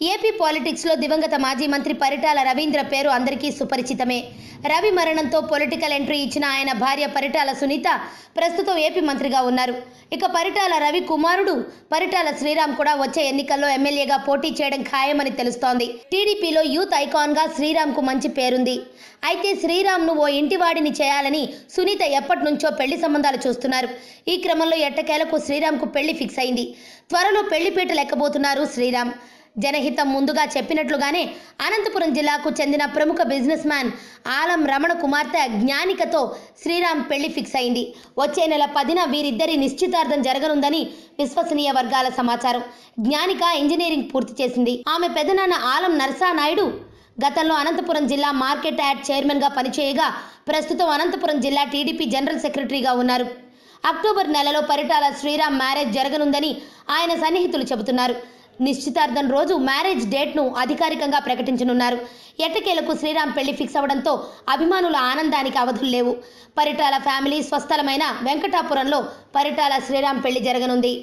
AP politics లో దివంగత మాజీ మంత్రి పరిటాల రవీంద్ర పేరు అందరికీ సుపరిచితమే. రవి మరణంతో పొలిటికల్ ఎంట్రీ ఇచ్చిన ఆయన భార్య పరిటాల సునీత ప్రస్తుతం ఏపీ మంత్రిగా ఉన్నారు. ఇక పరిటాల రవి కుమారుడు పరిటాల శ్రీరామ్ కూడా వచ్చే ఎన్నికల్లో ఎమ్మెల్యేగా పోటీ చేయడం ఖాయమని తెలుస్తోంది. టీడీపీలో యూత్ ఐకాన్ గా శ్రీరామ్ కు మంచి పేరుంది. అయితే శ్రీరామ్ ను ఓ ఇంటివాడిని చేయాలని సునీత ఎప్పటి నుంచో పెళ్లి సంబంధాలు చూస్తున్నారు. ఈ క్రమంలో ఎట్టకేలకు శ్రీరామ్ కు పెళ్లి ఫిక్స్ అయింది. త్వరలో పెళ్లిపీటలు ఎక్కబోతున్నారు శ్రీరామ్. జనహితం ముందుగా చెప్పినట్లుగానే అనంతపురం జిల్లాకు చెందిన ప్రముఖ బిజినెస్ మ్యాన్ ఆలం రమణ కుమార్తె జ్ఞానికతో శ్రీరామ్ పెళ్లి ఫిక్స్ అయింది. వచ్చే నెల 10న వీరిద్దరి నిశ్చితార్థం జరగనుందని విశ్వసనీయ వర్గాల సమాచారం. జ్ఞానిక ఇంజనీరింగ్ పూర్తి చేసింది. ఆమె పెదనాన్న ఆలం నరసానాయుడు గతంలో అనంతపురం జిల్లా మార్కెట్ యార్డ్ చైర్మన్ గా పనిచేయగా ప్రస్తుతం అనంతపురం జిల్లా టీడీపీ జనరల్ సెక్రటరీగా ఉన్నారు. అక్టోబర్ నెలలో పరిటాల శ్రీరామ్ మ్యారేజ్ జరగనుందని ఆయన సన్నిహితులు చెబుతున్నారు. నిశ్చితార్థం రోజు మ్యారేజ్ డేట్ను అధికారికంగా ప్రకటించనున్నారు. ఎట్టకేలకు శ్రీరామ్ పెళ్లి ఫిక్స్ అవడంతో అభిమానుల ఆనందానికి అవధులు లేవు. పరిటాల ఫ్యామిలీ స్వస్థలమైన వెంకటాపురంలో పరిటాల శ్రీరామ్ పెళ్లి జరగనుంది.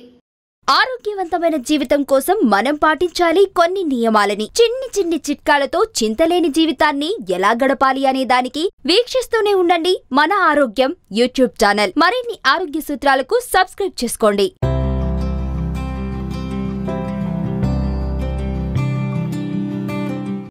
ఆరోగ్యవంతమైన జీవితం కోసం మనం పాటించాలి కొన్ని నియమాలని. చిన్ని చిన్ని చిట్కాలతో చింతలేని జీవితాన్ని ఎలా గడపాలి అనే దానికి వీక్షిస్తూనే ఉండండి మన ఆరోగ్యం యూట్యూబ్ ఛానల్. మరిన్ని ఆరోగ్య సూత్రాలకు సబ్స్క్రైబ్ చేసుకోండి.